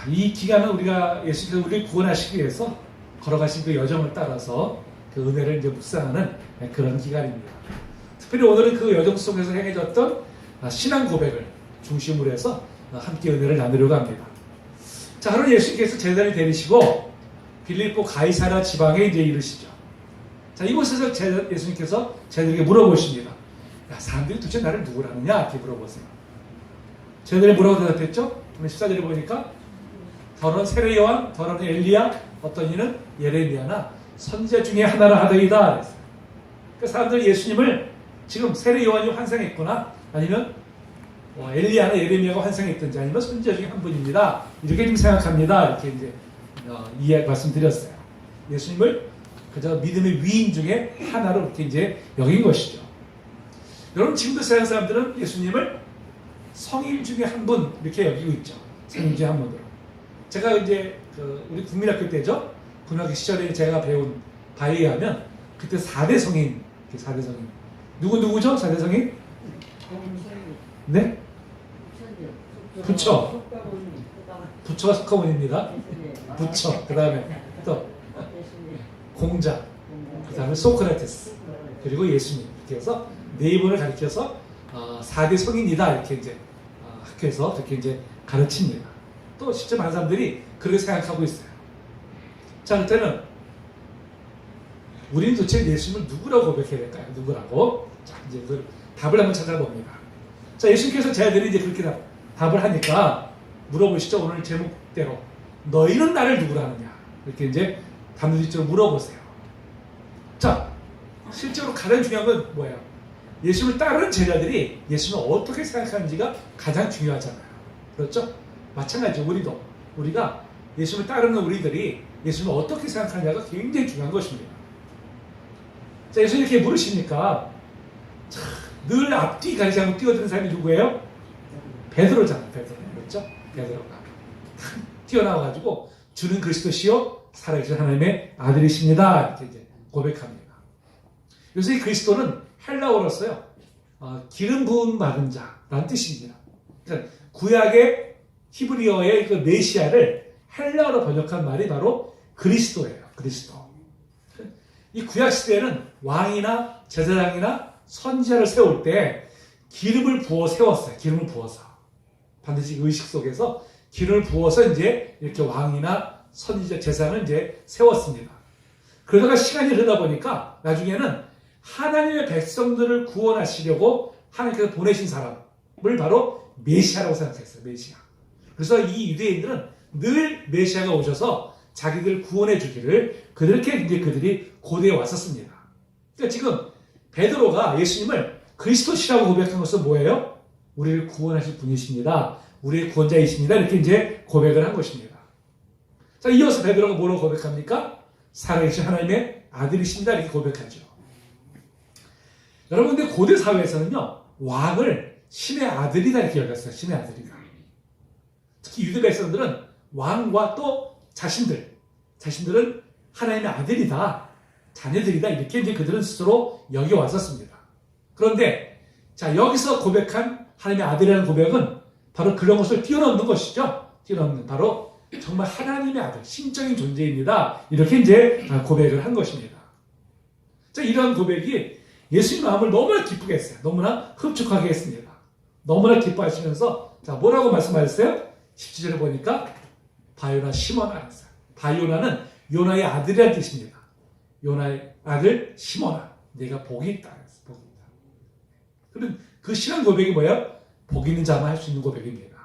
이 기간은 우리가 예수께서 우리를 구원하시기 위해서 걸어가신 그 여정을 따라서 그 은혜를 이제 묵상하는 그런 기간입니다. 특별히 오늘은 그 여정 속에서 행해졌던 신앙 고백을 중심으로 해서 함께 은혜를 나누려고 합니다. 자, 하루 예수께서 제자를 데리시고 빌립보 가이사랴 지방에 이제 이르시죠. 자, 이곳에서 예수님께서 제자들에게 물어보십니다. 야, 사람들이 도대체 나를 누구라 하느냐? 이렇게 물어보세요. 제자들이 뭐라고 대답했죠? 오늘 14절에 보니까 더러는 세례 요한, 더러는 엘리야, 어떤 이는 예레미야나 선지자 중에 하나라 하더이다. 그 사람들이 예수님을 지금 세례 요한이 환상했거나 아니면 엘리야나 예레미야가 환상했든지 아니면 선지자 중에 한 분입니다. 이렇게 좀 생각합니다. 이렇게 이제 이야기 말씀드렸어요. 예수님을 그저 믿음의 위인 중에 하나로 이렇게 이제 여긴 것이죠. 여러분 지금도 세상 사람들은 예수님을 성인 중에 한 분 이렇게 여기고 있죠. 성인 중에 한 분으로. 제가 이제 우리 국민학교 때죠. 국민학교 시절에 제가 배운 바에 의하면 그때 4대 성인, 4대 성인. 누구죠? 4대 성인? 네? 부처. 부처가 석가모니입니다. 부처. 그 다음에 또 공자. 그 다음에 소크라테스. 그리고 예수님. 이렇게 해서 네 분을 가리켜서 4대 성인이다. 이렇게 이제 학교에서 그렇게 이제 가르칩니다. 또 실제 많은 사람들이 그렇게 생각하고 있어요. 자, 그때는 우리는 도대체 예수님을 누구라고 고백해야 될까요? 누구라고? 자, 이제 그 답을 한번 찾아봅니다. 자, 예수님께서 제자들이 이제 그렇게 답을 하니까 물어보시죠. 오늘 제목대로 너희는 나를 누구라 하느냐? 이렇게 이제 단도직입적으로 물어보세요. 자, 실제로 가장 중요한 건 뭐예요? 예수님을 따르는 제자들이 예수님을 어떻게 생각하는지가 가장 중요하잖아요. 그렇죠? 마찬가지죠. 우리가 예수님을 따르는 우리들이 예수님을 어떻게 생각하느냐가 굉장히 중요한 것입니다. 자, 예수님 이렇게 물으시니까 늘 앞뒤 가리지 뛰어드는 사람이 누구예요? 베드로잖아요. 베드로. 그렇죠? 베드로가 튀어나와가지고 주는 그리스도시요 살아계신 하나님의 아들이십니다. 이렇게 이제 고백합니다. 요새 이 그리스도는 헬라어로서요. 기름 부은 받은 자라는 뜻입니다. 그러니까 구약의 히브리어의 그 메시아를 헬라어로 번역한 말이 바로 그리스도예요. 그리스도. 이 구약 시대에는 왕이나 제사장이나 선지자를 세울 때 기름을 부어 세웠어요. 기름을 부어서. 반드시 의식 속에서 기름을 부어서 이제 이렇게 왕이나 선지자, 제사장을 이제 세웠습니다. 그러다가 시간이 흐르다 보니까 나중에는 하나님의 백성들을 구원하시려고 하나님께서 보내신 사람을 바로 메시아라고 생각했어요. 메시아. 그래서 이 유대인들은 늘 메시아가 오셔서 자기들을 구원해 주기를 그들이 고대에 왔었습니다. 그러니까 지금 베드로가 예수님을 그리스도시라고 고백한 것은 뭐예요? 우리를 구원하실 분이십니다. 우리의 구원자이십니다. 이렇게 이제 고백을 한 것입니다. 자, 이어서 베드로가 뭐라고 고백합니까? 살아계신 하나님의 아들이십니다. 이렇게 고백하죠. 여러분, 근데 고대 사회에서는요, 왕을 신의 아들이다 이렇게 여겼어요. 신의 아들이다. 특히 유대 백성들은 왕과 또 자신들은 하나님의 아들이다, 자녀들이다 이렇게 이제 그들은 스스로 여겨왔었습니다. 그런데 자, 여기서 고백한 하나님의 아들이라는 고백은 바로 그런 것을 뛰어넘는 것이죠. 뛰어넘는 바로 정말 하나님의 아들, 신적인 존재입니다. 이렇게 이제 고백을 한 것입니다. 자, 이러한 고백이 예수님 마음을 너무나 기쁘게 했어요. 너무나 흡족하게 했습니다. 너무나 기뻐하시면서 자, 뭐라고 말씀하셨어요? 17절에 보니까 바요나 시몬아 했어요. 바요나는 요나의 아들이라는 뜻입니다. 요나의 아들 시몬아, 내가 복이 있다. 복이 있다. 그럼 그 신앙 고백이 뭐예요? 복 있는 자만 할 수 있는 고백입니다.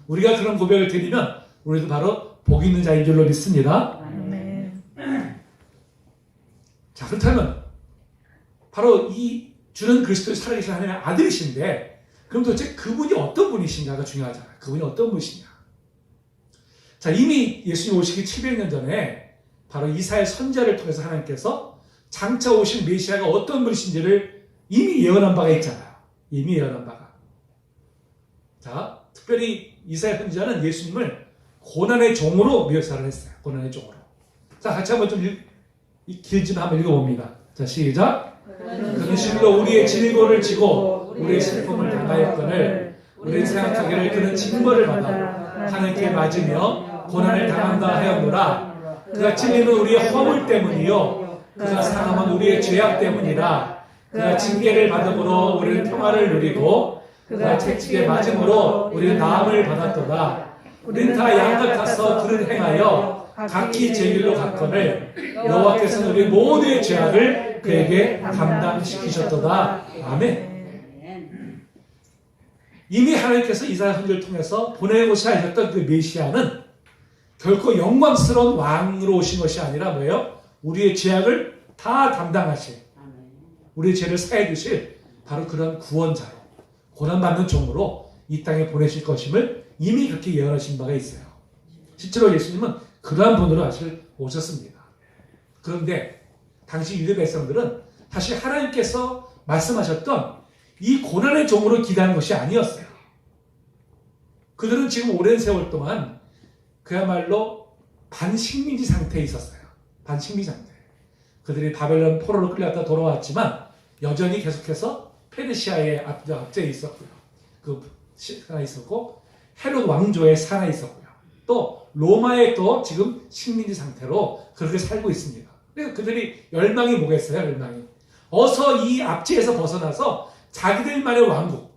우리가 그런 고백을 드리면 우리도 바로 복 있는 자인 줄로 믿습니다. 아멘. 자, 그렇다면 바로 이 주는 그리스도의 살아계신 하나님의 아들이신데 그럼 도대체 그분이 어떤 분이신가가 중요하잖아요. 그분이 어떤 분이시냐. 자, 이미 예수님 오시기 700년 전에 바로 이사야 선지자를 통해서 하나님께서 장차 오실 메시아가 어떤 분이신지를 이미 예언한 바가 있잖아요. 이미 예언한 바가. 자, 특별히 이사야 선지자는 예수님을 고난의 종으로 묘사를 했어요. 고난의 종으로. 자, 같이 한번 좀 길지만 한번 읽어봅니다. 자, 시작. 그는 실로 우리의 질고를 지고 우리의 슬픔을 당하였거늘 우리는 생각하기를 그는 징벌을 받아 하나님께 맞으며 고난을 당한다 하였노라. 그가 찔리는 우리의 허물 때문이요 그가 상함은 우리의 죄악 때문이라. 그가 징계를 받음으로 우리는 평화를 누리고 그가 채찍에 맞음으로 우리는 나음을 받았도다. 우리는 다 양 같아서 그를 행하여 각기 제 길로 갔거늘 여호와께서는 우리 모두의 죄악을 그에게 감당시키셨도다. 아멘. 이미 하나님께서 이사야 선지를 통해서 보내고자 하셨던 그 메시아는 결코 영광스러운 왕으로 오신 것이 아니라 뭐예요? 우리의 죄악을 다 담당하실, 우리의 죄를 사해 주실 바로 그런 구원자로, 고난받는 종으로 이 땅에 보내실 것임을 이미 그렇게 예언하신 바가 있어요. 실제로 예수님은 그러한 분으로 사실 오셨습니다. 그런데 당시 유대 백성들은 사실 하나님께서 말씀하셨던 이 고난의 종으로 기대하는 것이 아니었어요. 그들은 지금 오랜 세월 동안 그야말로 반식민지 상태에 있었어요. 반식민지 상태. 그들이 바벨론 포로로 끌려갔다 돌아왔지만 여전히 계속해서 페르시아의 압제에 있었고요. 그 하나 있었고 헤롯 왕조의 산하에 있었고요. 또 로마의 또 지금 식민지 상태로 그렇게 살고 있습니다. 그래서 그들이 열망이 뭐겠어요? 열망이. 어서 이 압제에서 벗어나서 자기들만의 왕국,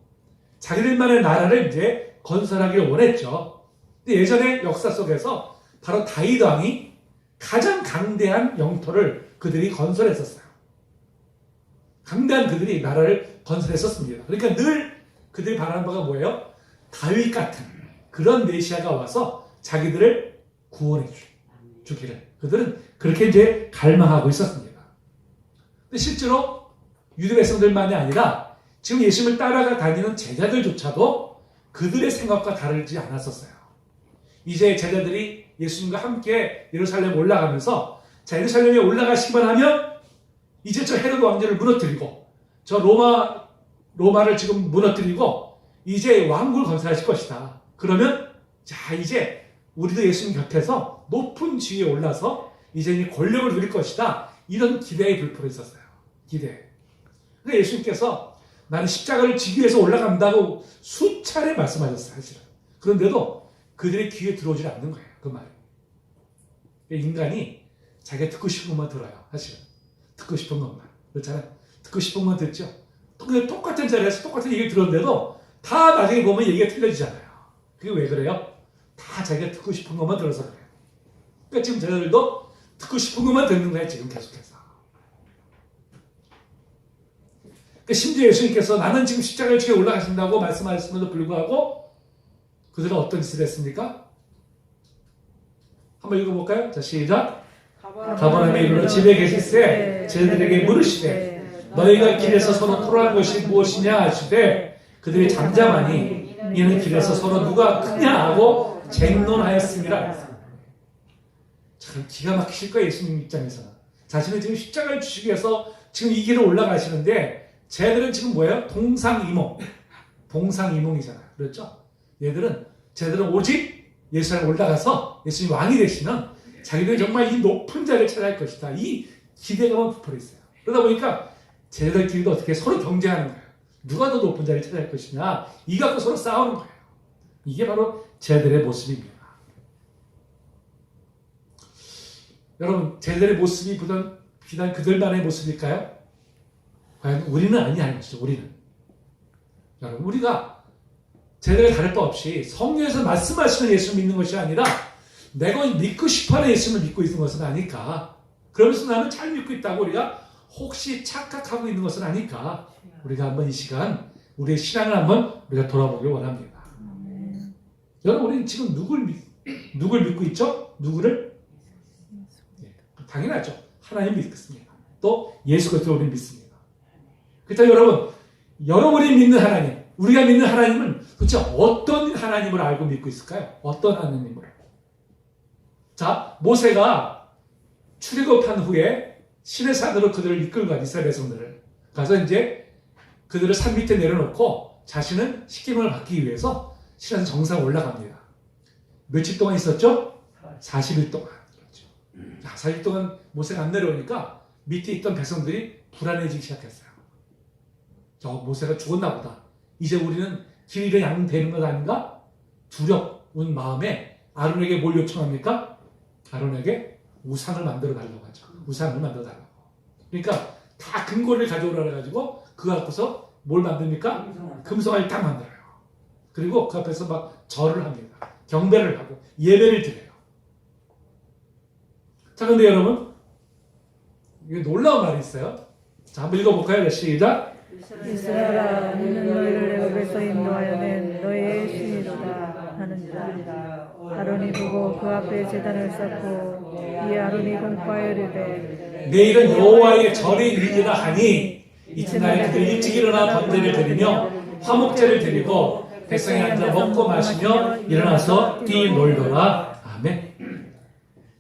자기들만의 나라를 이제 건설하기를 원했죠. 근데 예전의 역사 속에서 바로 다윗 왕이 가장 강대한 영토를 그들이 건설했었어요. 강대한 그들이 나라를 건설했었습니다. 그러니까 늘 그들이 바라는 바가 뭐예요? 다윗 같은 그런 메시아가 와서 자기들을 구원해 주기를. 그들은 그렇게 이제 갈망하고 있었습니다. 근데 실제로 유대 백성들만이 아니라 지금 예수님을 따라가 다니는 제자들조차도 그들의 생각과 다르지 않았었어요. 이제 제자들이 예수님과 함께 예루살렘 올라가면서 자, 예루살렘에 올라가시기만 하면 이제 저 헤롯 왕조를 무너뜨리고 저 로마를 지금 무너뜨리고 이제 왕국을 건설하실 것이다. 그러면 자, 이제 우리도 예수님 곁에서 높은 지위에 올라서 이제 이 권력을 누릴 것이다. 이런 기대에 불풀어 있었어요. 기대. 그러니까 예수님께서 나는 십자가를 지기 위해서 올라간다고 수차례 말씀하셨어요. 사실은. 그런데도 그들의 귀에 들어오지 않는 거예요. 그 말이. 인간이 자기가 듣고 싶은 것만 들어요. 사실은. 듣고 싶은 것만. 그렇잖아요. 듣고 싶은 것만 듣죠. 근데 똑같은 자리에서 똑같은 얘기를 들었는데도 다 나중에 보면 얘기가 틀려지잖아요. 그게 왜 그래요? 다 자기가 듣고 싶은 것만 들어서 그래요. 그러니까 지금 저희들도 듣고 싶은 것만 듣는 거예요. 지금 계속해서. 심지어 예수님께서 나는 지금 십자가를 지게 올라가신다고 말씀하셨음에도 불구하고 그들은 어떤 짓을 했습니까? 한번 읽어볼까요? 자, 시작. 가버나움에 이르러 집에 계실새 저희들에게 물으시되 너희가 길에서 서로 토론한 것이 무엇이냐 하시되 그들이 잠잠하니 이는 길에서 서로 누가 크냐 하고 쟁론하였습니다. 참 기가 막히실 거예요. 예수님 입장에서는. 자신은 지금 십자가를 주시기 위해서 지금 이 길을 올라가시는데 쟤들은 지금 뭐예요? 동상이몽이잖아요. 그렇죠? 쟤들은 오직 예수님 올라가서 예수님 왕이 되시면 자기들은 정말 이 높은 자리를 차지할 것이다. 이 기대감은 부풀어 있어요. 그러다 보니까 쟤들끼리도 어떻게 서로 경쟁하는 거예요. 누가 더 높은 자리를 차지할 것이냐. 이 갖고 서로 싸우는 거예요. 이게 바로 쟤들의 모습입니다. 여러분, 쟤들의 모습이 비단 그들만의 모습일까요? 과연 우리는 아니냐는 것이죠. 우리는. 여러분, 우리가 쟤들과 다를 바 없이 성경에서 말씀하시는 예수를 믿는 것이 아니라 내가 믿고 싶어하는 예수를 믿고 있는 것은 아닐까. 그러면서 나는 잘 믿고 있다고 우리가 혹시 착각하고 있는 것은 아닐까. 우리가 한번 이 시간 우리의 신앙을 한번 우리가 돌아보길 원합니다. 여러분, 우리는 지금 누굴 믿고 있죠? 누구를? 당연하죠. 하나님 믿습니다. 또 예수 그리스도를 우리는 믿습니다. 그렇다면 여러분이 믿는 하나님, 우리가 믿는 하나님은 도대체 어떤 하나님을 알고 믿고 있을까요? 어떤 하나님을? 자, 모세가 출애굽한 후에 신의 산으로 그들을 이끌고 간 이스라엘 백성들을 가서 이제 그들을 산 밑에 내려놓고 자신은 식기문을 받기 위해서 신의 산 정상에 올라갑니다. 며칠 동안 있었죠? 40일 동안. 그렇죠. 40일 동안 모세가 안 내려오니까 밑에 있던 백성들이 불안해지기 시작했어요. 저 모세가 죽었나 보다. 이제 우리는 길 잃어 양 되는 것 아닌가? 마음에 아론에게 뭘 요청합니까? 아론에게 우상을 만들어 달라고 하죠. 우상을 만들어 달라고. 그러니까 다 금고를 가져오라 해가지고 그 앞에서 뭘 만듭니까? 금송아지를 딱 만들어요. 그리고 그 앞에서 막 절을 합니다. 경배를 하고 예배를 드려요. 자, 근데 여러분, 이게 놀라운 말이 있어요. 자, 한번 읽어볼까요? 시작. 이스라엘아, 너는 너희를 애굽에서 인도하여 낸 너희의 신이로다 하는지라. 아론이 보고 그 앞에 제단을 쌓고 이 아론이 공파하여 이르되 내일은 여호와의 절의 일이라 하니 이튿날에 그들 일찍 일어나 번제를 드리며 화목제를 드리고 백성이 앉아 먹고 마시며 일어나서 뛰놀더라. 아멘.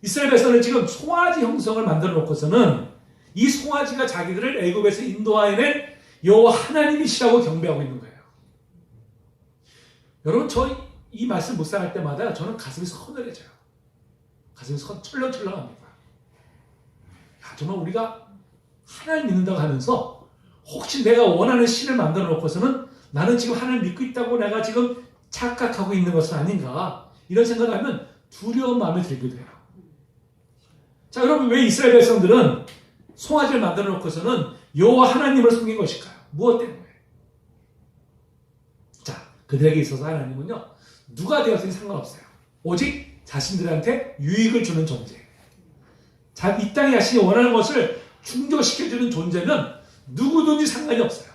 이스라엘 백성은 지금 송아지 형성을 만들어 놓고서는 이 송아지가 자기들을 애굽에서 인도하여낸 여호와 하나님이시라고 경배하고 있는 거예요. 여러분, 저 이 말씀 묵상할 때마다 저는 가슴이 서늘해져요. 가슴이 철렁철렁합니다. 정말 우리가 하나님 믿는다고 하면서 혹시 내가 원하는 신을 만들어 놓고서는 나는 지금 하나님 믿고 있다고 내가 지금 착각하고 있는 것은 아닌가, 이런 생각을 하면 두려운 마음이 들게 돼요. 자, 여러분, 왜 이스라엘 백성들은 송아지를 만들어 놓고서는 여호와 하나님을 섬긴 것일까요? 무엇 때문에? 자, 그들에게 있어서 하나님은요, 누가 되었든지 상관없어요. 오직 자신들한테 유익을 주는 존재. 자, 이 땅에 자신이 원하는 것을 충족시켜주는 존재는 누구든지 상관이 없어요.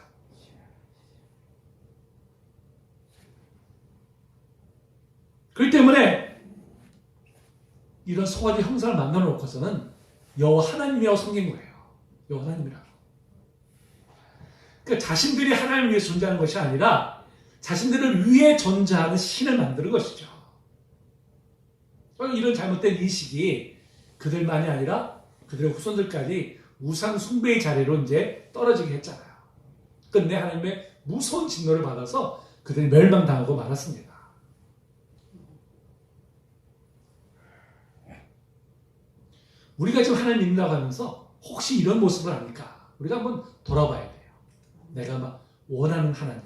그렇기 때문에 이런 송아지 형상을 만들어 놓고서는 여호와 하나님이라고 섬긴 거예요. 여호와 하나님이라고. 그러니까 자신들이 하나님을 위해 존재하는 것이 아니라 자신들을 위해 존재하는 신을 만드는 것이죠. 이런 잘못된 인식이 그들만이 아니라 그들의 후손들까지 우상 숭배의 자리로 이제 떨어지게 했잖아요. 끝내 하나님의 무서운 진노를 받아서 그들이 멸망당하고 말았습니다. 우리가 지금 하나님 믿는다고 하면서 혹시 이런 모습을 아닐까? 우리가 한번 돌아봐야 돼요. 내가 막 원하는 하나님,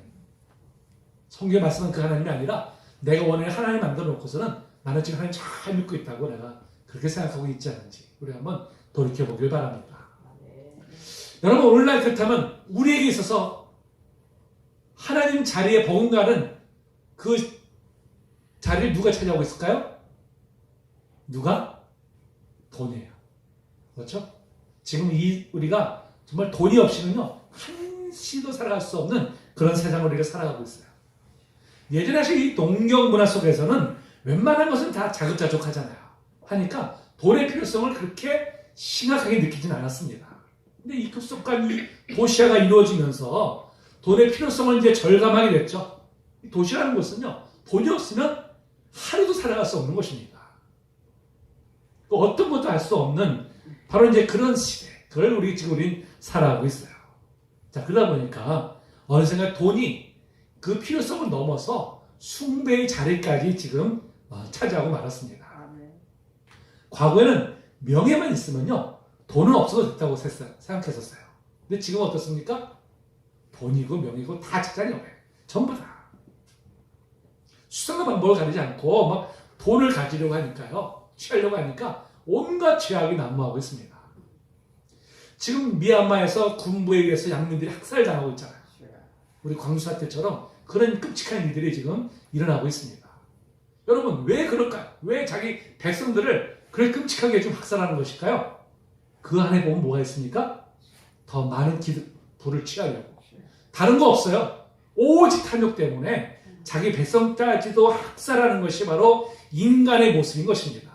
성경에 말씀한 그 하나님이 아니라 내가 원하는 하나님 만들어 놓고서는 나는 지금 하나님 잘 믿고 있다고 내가 그렇게 생각하고 있지 않은지 우리 한번 돌이켜보길 바랍니다. 여러분, 오늘날 그렇다면 우리에게 있어서 하나님 자리에 버금가는 그 자리를 누가 차지하고 있을까요? 누가? 돈이에요. 그렇죠? 지금 우리가 정말 돈이 없이는요, 한시도 살아갈 수 없는 그런 세상을 우리가 살아가고 있어요. 예전에 사실 이 동경 문화 속에서는 웬만한 것은 다 자급자족하잖아요. 하니까 돈의 필요성을 그렇게 심각하게 느끼진 않았습니다. 근데 이 급속한 이 도시화가 이루어지면서 돈의 필요성을 이제 절감하게 됐죠. 도시라는 것은요, 돈이 없으면 하루도 살아갈 수 없는 것입니다. 어떤 것도 할 수 없는 바로 이제 그런 시대, 그걸 우린 살아가고 있어요. 자, 그러다 보니까 어느샌가 돈이 그 필요성을 넘어서 숭배의 자리까지 지금 차지하고 말았습니다. 과거에는 명예만 있으면요, 돈은 없어도 됐다고 생각했었어요. 근데 지금 어떻습니까? 돈이고 명예고 다 찾아내요. 전부 다. 수단과 방법을 가리지 않고 막 돈을 가지려고 하니까요, 취하려고 하니까 온갖 죄악이 난무하고 있습니다. 지금 미얀마에서 군부에 의해서 양민들이 학살당하고 있잖아요. 우리 광주 사태처럼 그런 끔찍한 일들이 지금 일어나고 있습니다. 여러분, 왜 그럴까요? 왜 자기 백성들을 그렇게 끔찍하게 좀 학살하는 것일까요? 그 안에 보면 뭐가 있습니까? 더 많은 부를 취하려고. 다른 거 없어요. 오직 탐욕 때문에 자기 백성까지도 학살하는 것이 바로 인간의 모습인 것입니다.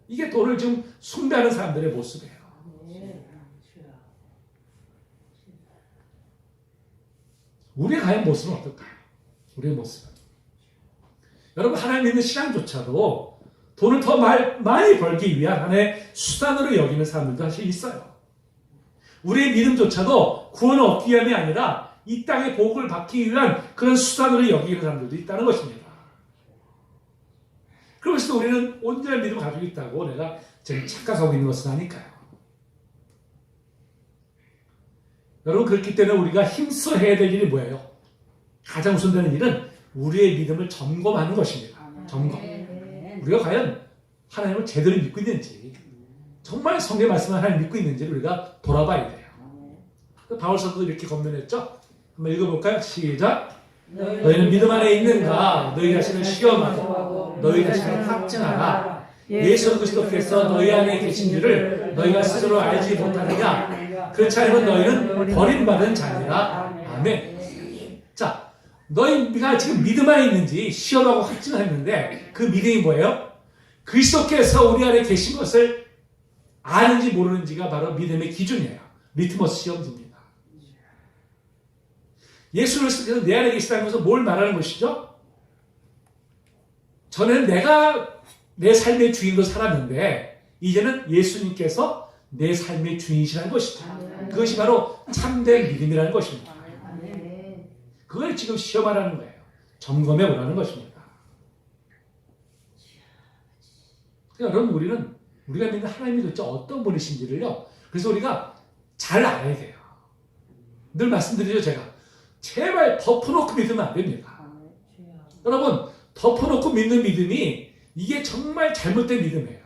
이게 돈을 좀 숭배하는 사람들의 모습이에요. 우리의 과연 모습은 어떨까요? 우리의 모습은. 여러분, 하나님 믿는 신앙조차도 돈을 더 많이 벌기 위한 하나의 수단으로 여기는 사람들도 사실 있어요. 우리의 믿음조차도 구원을 얻기 위함이 아니라 이 땅의 복을 받기 위한 그런 수단으로 여기는 사람들도 있다는 것입니다. 그러면서 우리는 온전한 믿음을 가지고 있다고 내가 지금 착각하고 있는 것은 아닐까요? 여러분, 그렇기 때문에 우리가 힘써 해야 될 일이 뭐예요? 가장 우선되는 일은 우리의 믿음을 점검하는 것입니다. 점검. 우리가 과연 하나님을 제대로 믿고 있는지, 정말 성경의 말씀을 하나님 믿고 있는지를 우리가 돌아봐야 돼요. 바울 사도도 이렇게 권면했죠. 한번 읽어볼까요? 시작. 너희는 믿음 안에 있는가? 너희 자신을 시험하고 너희 자신을 확증하라. 예수 그리스도께서 너희 안에 계신 줄을 너희가 스스로 알지 못하느냐? 그렇지 않으면 너희는 버림받은 자니라. 아멘. 자, 너희가 지금 믿음 안에 있는지 시험하고 확증했는데 그 믿음이 뭐예요? 그리스도께서 우리 안에 계신 것을 아는지 모르는지가 바로 믿음의 기준이에요. 리트머스 시험지입니다. 예수 그리스도께서 내 안에 계시다는 것은 뭘 말하는 것이죠? 전에는 내가 내 삶의 주인으로 살았는데 이제는 예수님께서 내 삶의 주인이시라는 것이죠. 그것이 바로 참된 믿음이라는 것입니다. 그걸 지금 시험하라는 거예요. 점검해 보라는 것입니다. 그러니까 여러분, 우리가 믿는 하나님이 도대체 어떤 분이신지를요, 그래서 우리가 잘 알아야 돼요. 늘 말씀드리죠, 제가. 제발 덮어놓고 믿으면 안 됩니다. 여러분, 덮어놓고 믿는 믿음이 이게 정말 잘못된 믿음이에요.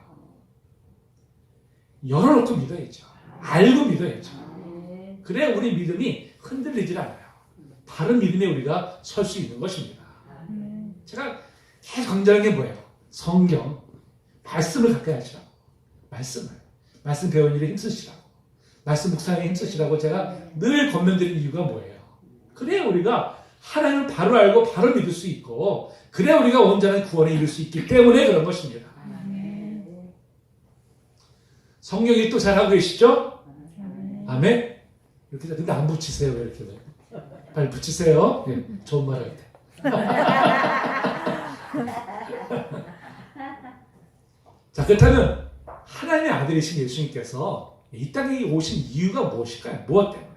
열어놓고 믿어야죠. 알고 믿어야죠. 그래야 우리 믿음이 흔들리질 않아요. 바른 믿음에 우리가 설 수 있는 것입니다. 제가 계속 강조하는 게 뭐예요? 성경, 말씀을 가까이 하시라고. 말씀 배우는 일에 힘쓰시라고. 말씀 묵상에 힘쓰시라고 제가 늘 권면드리는 이유가 뭐예요? 그래야 우리가 하나님을 바로 알고 바로 믿을 수 있고, 그래야 우리가 온전한 구원에 이룰 수 있기 때문에 그런 것입니다. 성경 읽도 잘하고 계시죠? 아멘? 이렇게, 근데 안 붙이세요, 왜 이렇게. 빨리 붙이세요. 네, 좋은 말 할 때. 자, 그렇다면 하나님의 아들이신 예수님께서 이 땅에 오신 이유가 무엇일까요? 무엇 때문에?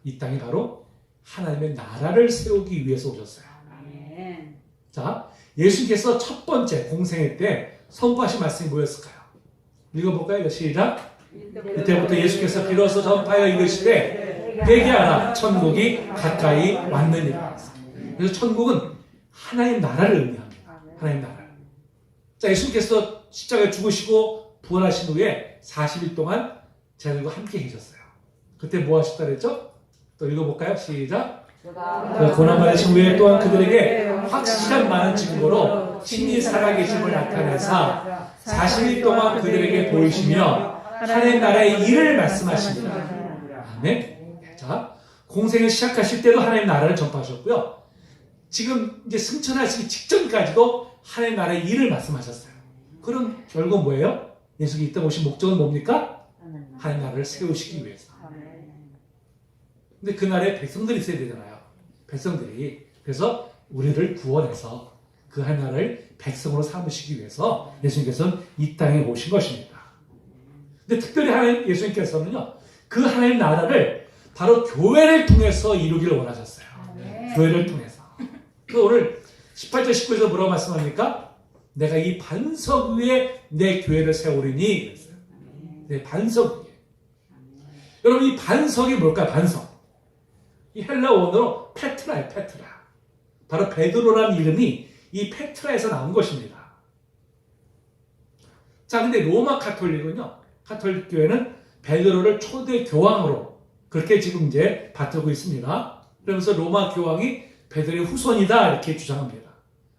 이 땅이 바로 하나님의 나라를 세우기 위해서 오셨어요. 자, 예수님께서 첫 번째 공생애 때 선포하신 말씀이 뭐였을까요? 읽어볼까요? 시작. 이때부터 예수께서 비로소 전파하여 이르시되 회개하라, 천국이 가까이 왔느니라. 그래서 천국은 하나님 나라를 의미합니다. 하나님 나라. 자, 예수님께서 십자가에 죽으시고 부활하신 후에 40일 동안 제자들과 함께 계셨어요. 그때 뭐 하셨다 그랬죠? 또 읽어볼까요? 시작. 그 고난받으신 후에 또한 그들에게 확실한 많은 증거로 친히 살아계심을 나타내사 40일 동안 그들에게 보이시며 하나님 나라의 일을 말씀하십니다. 아멘. 자, 공생을 시작하실 때도 하나님 나라를 전파하셨고요. 지금 이제 승천하시기 직전까지도 하나님 나라의 일을 말씀하셨어요. 그럼 결국 뭐예요? 예수님이 이 땅 오신 목적은 뭡니까? 하나님 나라를 세우시기 위해서. 근데 그날에 백성들이 있어야 되잖아요. 백성들이. 그래서 우리를 구원해서 그 하나를 백성으로 삼으시기 위해서 예수님께서는 이 땅에 오신 것입니다. 근데 특별히 하나님 예수님께서는요, 그 하나님 나라를 바로 교회를 통해서 이루기를 원하셨어요. 교회를 통해서. 그 오늘 18절 19절에서 뭐라고 말씀합니까? 내가 이 반석 위에 내 교회를 세우리니 그랬어요. 네, 반석 위에. 여러분, 이 반석이 뭘까요? 반석. 이 헬라 원어로 페트라예요. 페트라. 바로 베드로라는 이름이 이 페트라에서 나온 것입니다. 자, 근데 로마 가톨릭은요, 가톨릭 교회는 베드로를 초대 교황으로 그렇게 지금 이제 받들고 있습니다. 그러면서 로마 교황이 베드로의 후손이다 이렇게 주장합니다.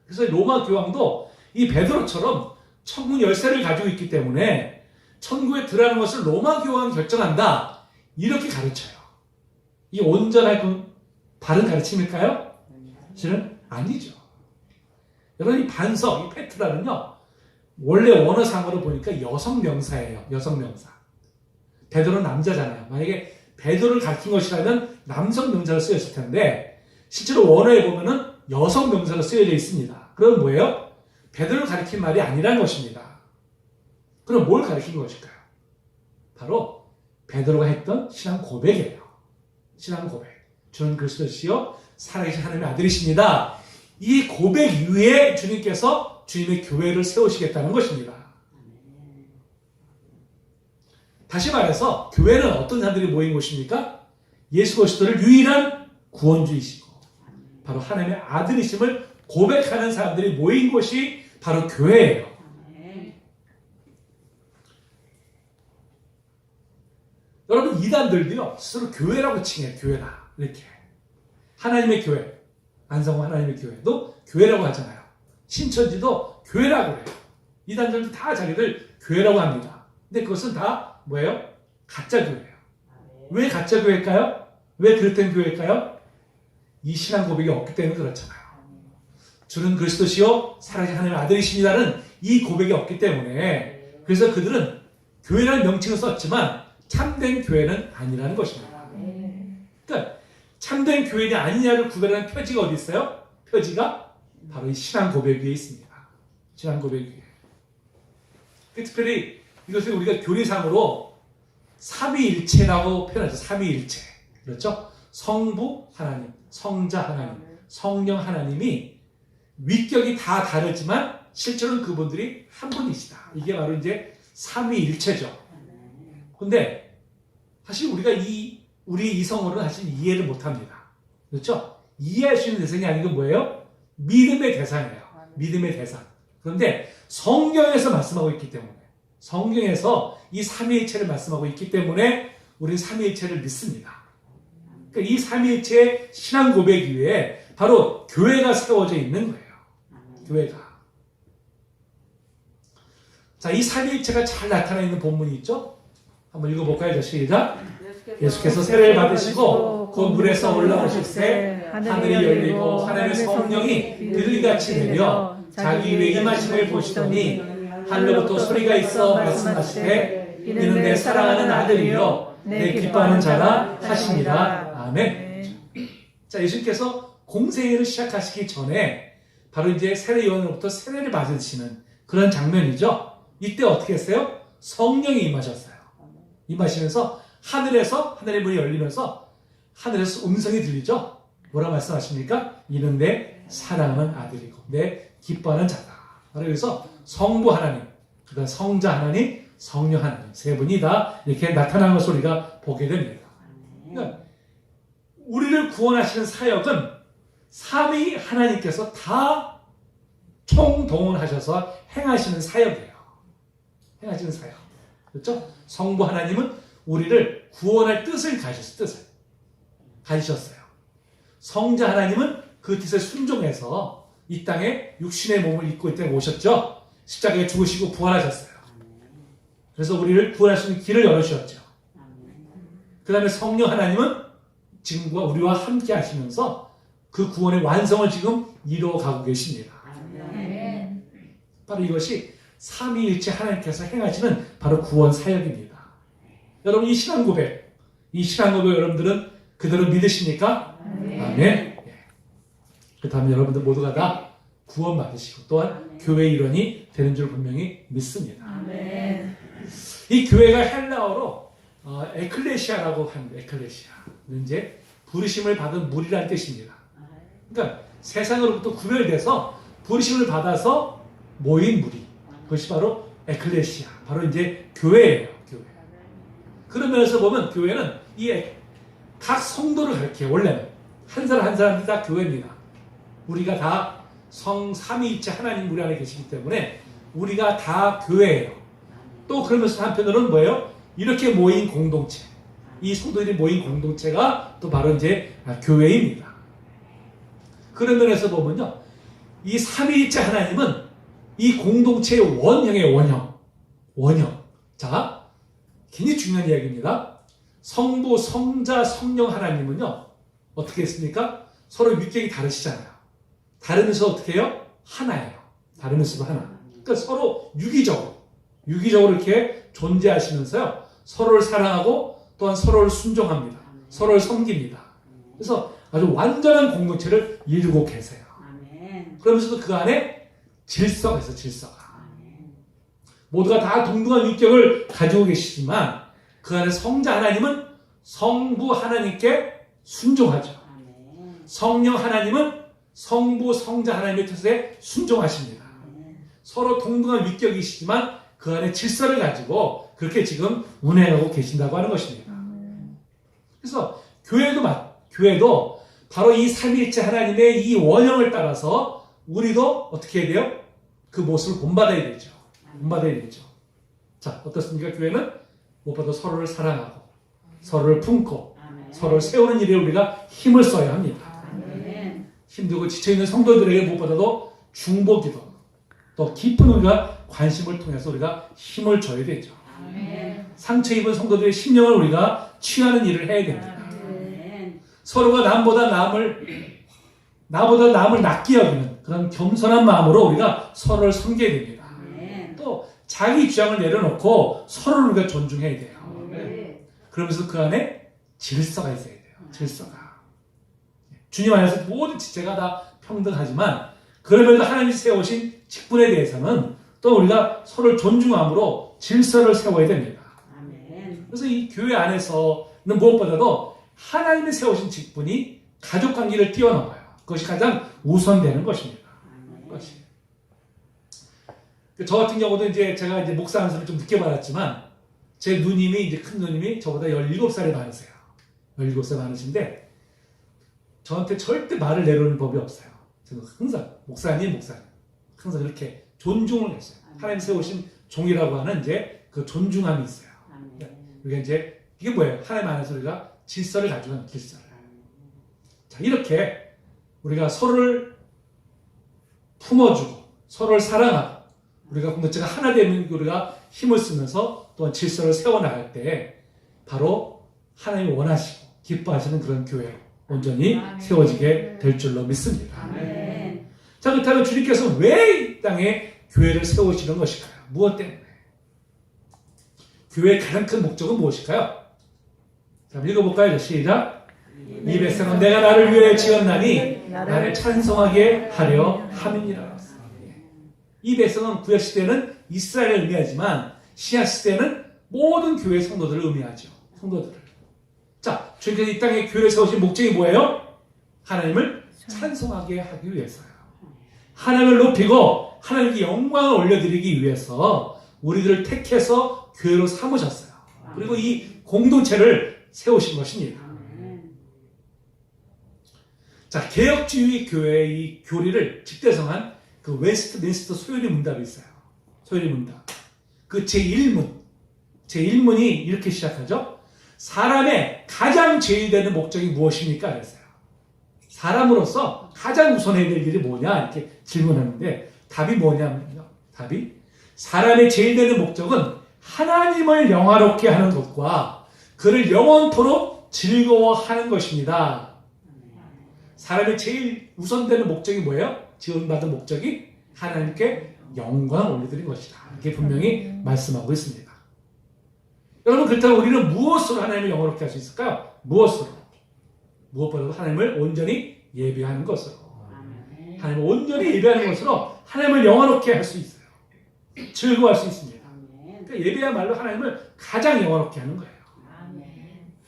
그래서 로마 교황도 이 베드로처럼 천국 열쇠를 가지고 있기 때문에 천국에 들어가는 것을 로마 교황이 결정한다 이렇게 가르쳐요. 이 온전한 그 바른 가르침일까요? 사실은 아니죠. 여러분, 이 반석, 이 페트라는요, 원래 원어상으로 보니까 여성 명사예요. 여성 명사. 베드로는 남자잖아요. 만약에 베드로를 가르친 것이라면 남성 명사로 쓰였을 텐데 실제로 원어에 보면은 여성 명사로 쓰여져 있습니다. 그럼 뭐예요? 베드로를 가르친 말이 아니라는 것입니다. 그럼 뭘 가르친 것일까요? 바로 베드로가 했던 신앙 고백이에요. 신앙 고백. 주는 그리스도시요 살아계신 하나님의 아들이십니다. 이 고백 이후에 주님께서 주님의 교회를 세우시겠다는 것입니다. 다시 말해서 교회는 어떤 사람들이 모인 곳입니까? 예수 그리스도를 유일한 구원주이시고 바로 하나님의 아들이심을 고백하는 사람들이 모인 곳이 바로 교회예요. 여러분, 이단들도요, 스스로 교회라고 칭해요. 교회다. 이렇게. 하나님의 교회, 안성호 하나님의 교회도 교회라고 하잖아요. 신천지도 교회라고 해요. 이단들도 다 자기들 교회라고 합니다. 근데 그것은 다 뭐예요? 가짜 교회예요. 왜 가짜 교회일까요? 왜 그릇된 교회일까요? 이 신앙 고백이 없기 때문에 그렇잖아요. 주는 그리스도시요 살아계신 하나님의 아들이십니다는 이 고백이 없기 때문에, 그래서 그들은 교회라는 명칭을 썼지만 참된 교회는 아니라는 것입니다. 그러니까 참된 교회냐 아니냐를 구별하는 표지가 어디 있어요? 표지가 바로 이 신앙 고백 위에 있습니다. 신앙 고백 위에. 특별히 이것을 우리가 교리상으로 삼위일체라고 표현하죠. 삼위일체. 그렇죠? 성부 하나님, 성자 하나님, 성령 하나님이 위격이 다 다르지만 실제로는 그분들이 한 분이시다. 이게 바로 이제 삼위일체죠. 근데 사실 우리가 우리 이성으로는 사실 이해를 못합니다. 그렇죠? 이해할 수 있는 대상이 아니고 뭐예요? 믿음의 대상이에요. 믿음의 대상. 그런데 성경에서 말씀하고 있기 때문에, 성경에서 이 삼위일체를 말씀하고 있기 때문에 우리는 삼위일체를 믿습니다. 그러니까 이 삼위일체의 신앙 고백 위에 바로 교회가 세워져 있는 거예요. 교회가. 자, 이 삼위일체가 잘 나타나 있는 본문이 있죠? 한번 읽어볼까요? 시작. 예수께서 세례를 받으시고 그 물에서 올라오실 때 하늘이 열리고 하나님의 성령이 비둘기같이 내려 자기 위에 임하심을 보시더니 하늘로부터 소리가 있어 말씀하시되 이는 내 사랑하는 아들이요 내 기뻐하는 자라 하시니라. 아멘. 자, 예수님께서 공생애를 시작하시기 전에 바로 이제 세례 요한으로부터 세례를 받으시는 그런 장면이죠. 이때 어떻게 했어요? 성령이 임하셨어요. 임하시면서 하늘에서 하늘의 문이 열리면서 하늘에서 음성이 들리죠. 뭐라 말씀하십니까? 이는 내 사랑하는 아들이고 내 기뻐하는 자다. 바로 여기서 성부 하나님, 그다음 성자 하나님, 성령 하나님 세 분이 다 이렇게 나타나는 것을 우리가 보게 됩니다. 그러니까 우리를 구원하시는 사역은 삼위 하나님께서 다 총동원하셔서 행하시는 사역이에요. 행하시는 사역. 그렇죠? 성부 하나님은 우리를 구원할 뜻을 가지셨어요. 성자 하나님은 그 뜻에 순종해서 이 땅에 육신의 몸을 입고 이 땅에 오셨죠. 십자가에 죽으시고 부활하셨어요. 그래서 우리를 구원할 수 있는 길을 열어주셨죠. 그 다음에 성령 하나님은 지금과 우리와 함께 하시면서 그 구원의 완성을 지금 이루어가고 계십니다. 바로 이것이 삼위일체 하나님께서 행하시는 바로 구원 사역입니다. 여러분, 이 신앙 고백 여러분들은 그대로 믿으십니까? 아멘. 그 다음에 여러분들 모두가 다 구원받으시고 또한 교회의 일원이 되는 줄 분명히 믿습니다. 아멘. 이 교회가 헬라어로 에클레시아라고 합니다. 에클레시아. 이제 부르심을 받은 무리라는 뜻입니다. 그러니까 세상으로부터 구별돼서 부르심을 받아서 모인 무리. 그것이 바로 에클레시아. 바로 이제 교회예요. 교회. 그런 면에서 보면 교회는 각 성도를 가리켜요. 원래는 한 사람 한 사람이 다 교회입니다. 우리가 다 삼위일체 하나님 우리 안에 계시기 때문에 우리가 다 교회예요. 또 그러면서 한편으로는 뭐예요? 이렇게 모인 공동체, 이 성도들이 모인 공동체가 또 바로 이제 교회입니다. 그런 면에서 보면요, 이 삼위일체 하나님은 이 공동체의 원형의 원형. 자, 굉장히 중요한 이야기입니다. 성부, 성자, 성령 하나님은요, 어떻게 했습니까? 서로 위격이 다르시잖아요. 다르면서 어떻게 해요? 하나예요. 다르면서도 하나. 그러니까 서로 유기적으로 이렇게 존재하시면서요, 서로를 사랑하고 또한 서로를 순종합니다. 서로를 섬깁니다. 그래서 아주 완전한 공동체를 이루고 계세요. 그러면서도 그 안에 질서가 있어요. 질서가. 모두가 다 동등한 위격을 가지고 계시지만 그 안에 성자 하나님은 성부 하나님께 순종하죠. 성령 하나님은 성부 성자 하나님의 뜻에 순종하십니다. 서로 동등한 위격이시지만 그 안에 질서를 가지고 그렇게 지금 운행하고 계신다고 하는 것입니다. 그래서 교회도 바로 이 삼위일체 하나님의 이 원형을 따라서 우리도 어떻게 해야 돼요? 그 모습을 본받아야 되죠. 본받아야 되죠. 자, 어떻습니까? 교회는 무엇보다 서로를 사랑하고 서로를 품고 서로를 세우는 일에 우리가 힘을 써야 합니다. 힘들고 지쳐있는 성도들에게 무엇보다도 중보기도 또 깊은 우리가 관심을 통해서 우리가 힘을 줘야 되죠. 상처 입은 성도들의 심령을 우리가 취하는 일을 해야 됩니다. 서로가 나보다 남을 낫게 여기는 그런 겸손한 마음으로 우리가 서로를 섬겨야 됩니다. 또 자기 주장을 내려놓고 서로를 우리가 존중해야 돼요. 그러면서 그 안에 질서가 있어야 돼요. 질서가. 주님 안에서 모든 지체가 다 평등하지만 그러면서 하나님이 세우신 직분에 대해서는 또 우리가 서로를 존중함으로 질서를 세워야 됩니다. 그래서 이 교회 안에서는 무엇보다도 하나님이 세우신 직분이 가족관계를 뛰어넘어요. 그것이 가장 우선되는 것입니다. 저 같은 경우도 이제 제가 이제 목사하면서 좀 늦게 받았지만 제 누님이 이제 큰 누님이 저보다 17살이 많으세요. 17살 많으신데 저한테 절대 말을 내려놓는 법이 없어요. 저는 항상 목사님 항상 그렇게 존중을 했어요. 하나님 세우신 종이라고 하는 이제 그 존중함이 있어요. 우리가 이제 이게 뭐예요? 하나님 안에서 우리가 질서를 가지고 질서를. 자, 이렇게 우리가 서로를 품어주고 서로를 사랑하고 우리가 공동체가 하나 되는 우리가 힘을 쓰면서 또한 질서를 세워나갈 때 바로 하나님이 원하시고 기뻐하시는 그런 교회 온전히 세워지게 될 줄로 믿습니다. 자, 그렇다면 주님께서 왜 이 땅에 교회를 세우시는 것일까요? 무엇 때문에? 교회의 가장 큰 목적은 무엇일까요? 자, 읽어볼까요? 시작. 이 백성은 내가 나를 위해 지었나니 나를 찬송하게 하려 함이니라. 이 백성은 구약 시대는 이스라엘을 의미하지만 신약 시대는 모든 교회 성도들을 의미하죠. 성도들을. 자, 주님께서 이 땅에 교회를 세우신 목적이 뭐예요? 하나님을 찬송하게 하기 위해서요. 하나님을 높이고 하나님께 영광을 올려드리기 위해서 우리들을 택해서 교회로 삼으셨어요. 그리고 이 공동체를 세우신 것입니다. 자, 개혁주의 교회의 이 교리를 집대성한 그 웨스트민스터 소요리 문답이 있어요. 소요리 문답. 그 제1문이 이렇게 시작하죠. 사람의 가장 제일되는 목적이 무엇입니까? 그랬어요. 사람으로서 가장 우선해야 될 일이 뭐냐? 이렇게 질문하는데 답이 뭐냐면요. 답이 사람의 제일되는 목적은 하나님을 영화롭게 하는 것과 그를 영원토록 즐거워하는 것입니다. 사람의 제일 우선되는 목적이 뭐예요? 지원받은 목적이 하나님께 영광을 올려드린 것이다. 이렇게 분명히 말씀하고 있습니다. 여러분, 그렇다면 우리는 무엇으로 하나님을 영화롭게 할 수 있을까요? 무엇보다도 하나님을 온전히 예배하는 것으로. 하나님을 온전히 예배하는 것으로 하나님을 영화롭게 할 수 있어요. 즐거워할 수 있습니다. 그러니까 예배야말로 하나님을 가장 영화롭게 하는 거예요.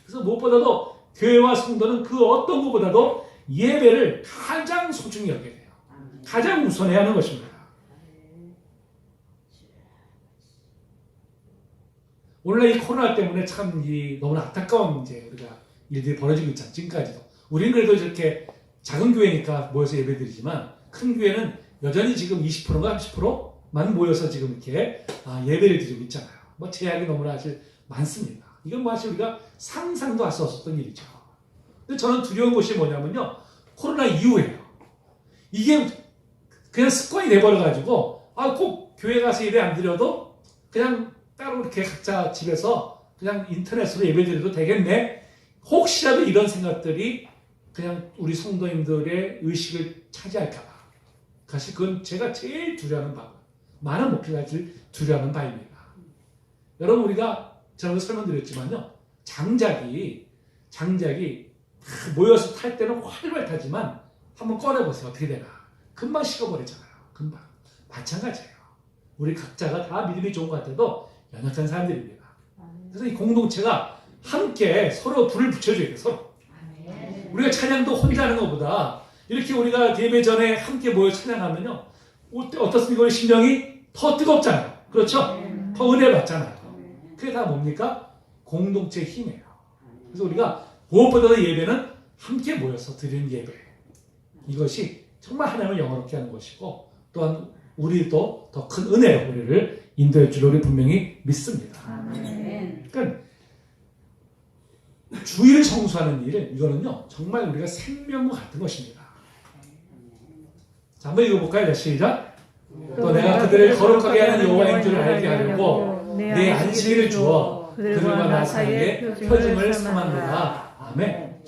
그래서 무엇보다도 교회와 성도는 그 어떤 것보다도 예배를 가장 소중히 여겨야 돼요. 가장 우선해야 하는 것입니다. 오늘날 이 코로나 때문에 참 너무나 안타까운 이제 우리가 일들이 벌어지고 있잖아요. 지금까지도. 우리는 그래도 이렇게 작은 교회니까 모여서 예배드리지만 큰 교회는 여전히 지금 20%가 30%만 모여서 지금 이렇게 예배를 드리고 있잖아요. 뭐 제약이 너무나 사실 많습니다. 이건 뭐 사실 우리가 상상도 할 수 없었던 일이죠. 근데 저는 두려운 것이 뭐냐면요. 코로나 이후에요. 이게 그냥 습관이 돼버려가지고 꼭 교회 가서 예배 안 드려도 그냥 따로 이렇게 각자 집에서 그냥 인터넷으로 예배 드려도 되겠네. 혹시라도 이런 생각들이 그냥 우리 성도님들의 의식을 차지할까봐. 사실 그건 제가 제일 두려워하는 바, 많은 목회자들 두려워하는 바입니다. 여러분, 우리가 제가 설명드렸지만요. 장작이 모여서 탈 때는 활발 타지만 한번 꺼내보세요. 어떻게 되나. 금방 식어버리잖아요. 금방. 마찬가지예요. 우리 각자가 다 믿음이 좋은 것 같아도 연약한 사람들입니다. 그래서 이 공동체가 함께 서로 불을 붙여줘야 돼요. 서로. 우리가 찬양도 혼자 하는 것보다 이렇게 우리가 예배 전에 함께 모여 찬양하면요. 어떻습니까? 우리 심령이 더 뜨겁잖아요. 그렇죠? 더 은혜 받잖아요. 그게 다 뭡니까? 공동체 힘이에요. 그래서 우리가 무엇보다도 예배는 함께 모여서 드리는 예배. 이것이 정말 하나님을 영화롭게 하는 것이고 또한 우리도 더 큰 은혜로 우리를 인도할 줄 우리 분명히 믿습니다. 그러니까 주의를 성수하는 일, 이거는요 정말 우리가 생명과 같은 것입니다. 자, 한번 읽어볼까요? 시작. 또 내가 그들을 거룩하게 하는 여호와인 줄 알게 하려고 내 안식일을 주어 그들과 나 사이에 표징을 삼았노라. 아멘.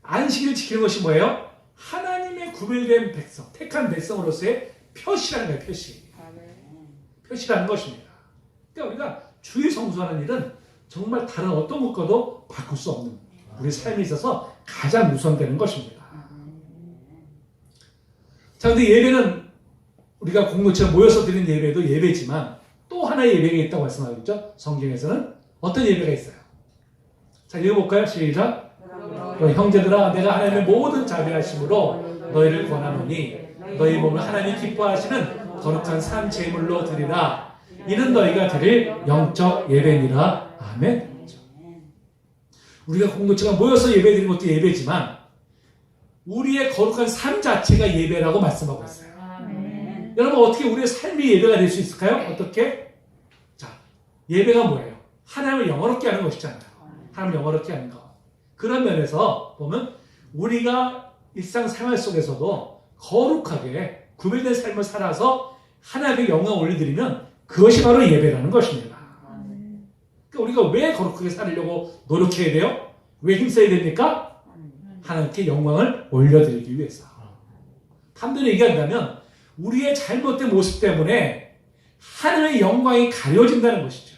안식일을 지키는 것이 뭐예요? 하나님의 구별된 백성, 택한 백성으로서의 표시라는 거예요. 표시라는 것입니다. 그러니까 우리가 주의 성수하는 일은 정말 다른 어떤 것과도 바꿀 수 없는 우리 삶에 있어서 가장 우선되는 것입니다. 자, 근데 예배는 우리가 공동체로 모여서 드리는 예배도 예배지만 또 하나의 예배가 있다고 말씀하고 있죠. 성경에서는 어떤 예배가 있어요? 자, 읽어볼까요? 시작. 형제들아, 내가 하나님의 모든 자비하심으로 너희를 권하노니 너희 몸을 하나님 기뻐하시는 거룩한 산 제물로 드리라. 이는 너희가 드릴 영적 예배니라. 아멘. 우리가 공동체가 모여서 예배드리는 것도 예배지만 우리의 거룩한 삶 자체가 예배라고 말씀하고 있어요. 여러분, 어떻게 우리의 삶이 예배가 될 수 있을까요? 어떻게? 자, 예배가 뭐예요? 하나님을 영화롭게 하는 것이잖아요. 하나님을 영화롭게 하는 것. 그런 면에서 보면 우리가 일상생활 속에서도 거룩하게 구별된 삶을 살아서 하나님의 영광을 올려드리면 그것이 바로 예배라는 것입니다. 그러니까 우리가 왜 거룩하게 살려고 노력해야 돼요? 왜 힘써야 됩니까? 하나님께 영광을 올려드리기 위해서. 반대로 얘기한다면 우리의 잘못된 모습 때문에 하나님의 영광이 가려진다는 것이죠.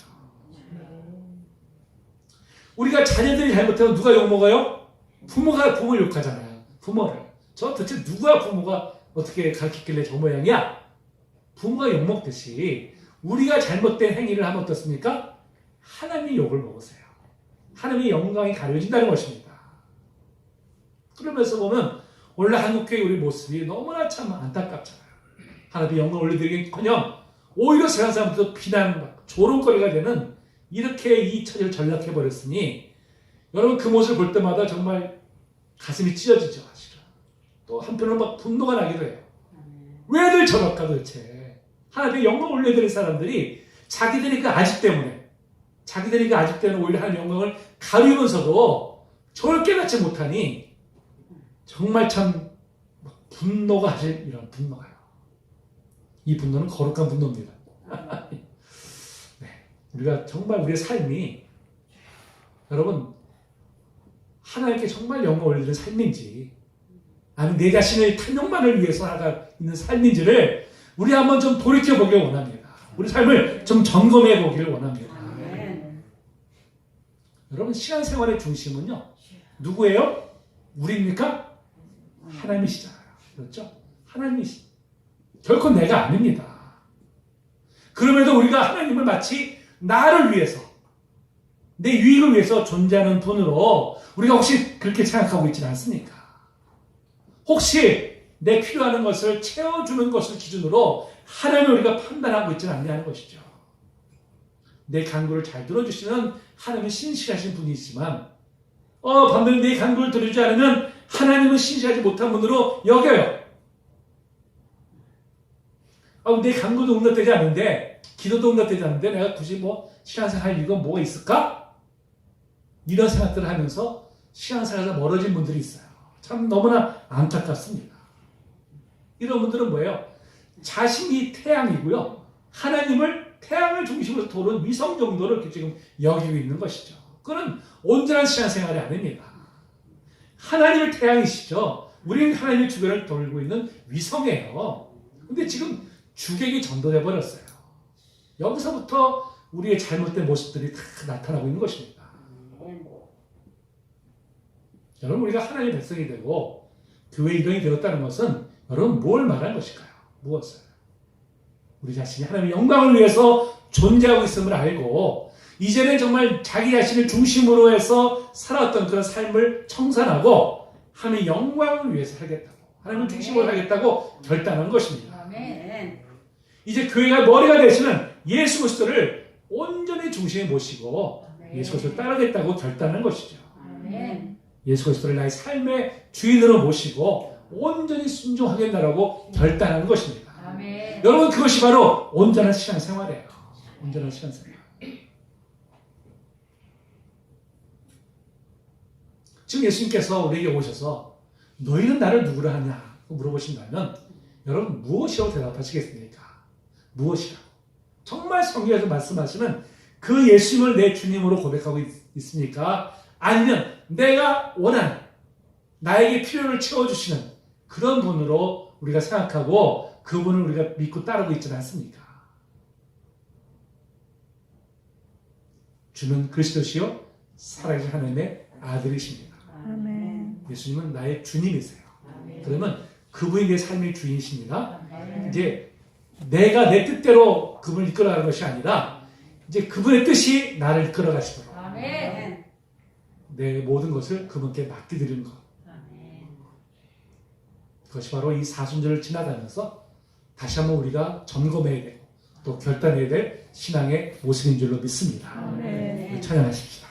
우리가 자녀들이 잘못하면 누가 욕먹어요? 부모가 부모를 욕하잖아요. 부모를. 저 도대체 누가 부모가 어떻게 가르쳤길래 저 모양이야? 부모가 욕먹듯이 우리가 잘못된 행위를 하면 어떻습니까? 하나님이 욕을 먹으세요. 하나님의 영광이 가려진다는 것입니다. 그러면서 보면 오늘 한국교회 우리 모습이 너무나 참 안타깝잖아요. 하나님의 영광을 올려드리기커녕 오히려 세상 사람들도 비난, 조롱거리가 되는 이렇게 이 처지를 전락해버렸으니 여러분 그 모습을 볼 때마다 정말 가슴이 찢어지죠. 사실은. 또 한편으로 막 분노가 나기도 해요. 왜들 저럴까 도대체. 하나님의 영광을 올려드릴 사람들이 자기들이 그 아집 때문에 오히려 하나님의 영광을 가리면서도 저를 깨닫지 못하니 정말 참 분노가 사실 이런 분노가요. 이 분노는 거룩한 분노입니다. 네, 우리가 정말 우리의 삶이 여러분 하나님께 정말 영광을 올리는 삶인지 아니면 내 자신의 탐욕만을 위해서 살아가 있는 삶인지를 우리 한번 좀 돌이켜보길 원합니다. 우리 삶을 좀 점검해 보기를 원합니다. 여러분 신앙생활의 중심은요 누구예요? 우리입니까? 하나님이시잖아요. 그렇죠? 하나님이시. 결코 내가 아닙니다. 그럼에도 우리가 하나님을 마치 나를 위해서 내 유익을 위해서 존재하는 분으로 우리가 혹시 그렇게 생각하고 있지는 않습니까? 혹시 내 필요한 것을 채워주는 것을 기준으로 하나님을 우리가 판단하고 있지는 않냐는 것이죠. 내 간구를 잘 들어주시는 하나님은 신실하신 분이시지만 반면에 내 간구를 들어주지 않으면 하나님은 신실하지 못한 분으로 여겨요. 내 간구도 응답되지 않는데 기도도 응답되지 않는데 내가 굳이 신앙생활 할 이유가 뭐가 있을까? 이런 생각들을 하면서 신앙생활에서 멀어진 분들이 있어요. 참 너무나 안타깝습니다. 이런 분들은 뭐예요? 자신이 태양이고요. 하나님을 태양을 중심으로 도는 위성 정도를 이렇게 지금 여기고 있는 것이죠. 그건 온전한 신앙생활이 아닙니다. 하나님의 태양이시죠. 우리는 하나님의 주변을 돌고 있는 위성이에요. 근데 지금 주객이 전도돼 버렸어요. 여기서부터 우리의 잘못된 모습들이 다 나타나고 있는 것입니다. 여러분 우리가 하나님의 백성이 되고 교회 일원이 되었다는 것은 여러분 뭘 말한 것일까요? 무엇을? 우리 자신이 하나님의 영광을 위해서 존재하고 있음을 알고 이제는 정말 자기 자신을 중심으로 해서 살아왔던 그런 삶을 청산하고 하나님의 영광을 위해서 살겠다고 하나님을 중심으로 살겠다고 결단한 것입니다. 이제 교회가 머리가 되시는 예수 그리스도를 온전히 중심에 모시고 예수 그리스도를 따르겠다고 결단한 것이죠. 예수 그리스도를 나의 삶의 주인으로 모시고 온전히 순종하겠다라고 결단하는 것입니다. 아멘. 여러분 그것이 바로 온전한 신앙생활이에요. 온전한 신앙생활. 지금 예수님께서 우리에게 오셔서 너희는 나를 누구라 하냐 물어보신다면 여러분 무엇이라고 대답하시겠습니까? 무엇이라고? 정말 성경에서 말씀하시는 그 예수님을 내 주님으로 고백하고 있습니까? 아니면 내가 원하는 나에게 필요를 채워주시는 그런 분으로 우리가 생각하고 그분을 우리가 믿고 따르고 있지는 않습니까? 주는 그리스도시요 살아계신 하나님의 아들이십니다. 아멘. 예수님은 나의 주님이세요. 그러면 그분이 내 삶의 주인이십니다. 이제 내가 내 뜻대로 그분을 이끌어가는 것이 아니라 이제 그분의 뜻이 나를 이끌어가시도록 아멘. 내 모든 것을 그분께 맡겨드리는 것. 그것이 바로 이 사순절을 지나가면서 다시 한번 우리가 점검해야 되고 또 결단해야 될 신앙의 모습인 줄로 믿습니다. 아멘. 찬양하십시다.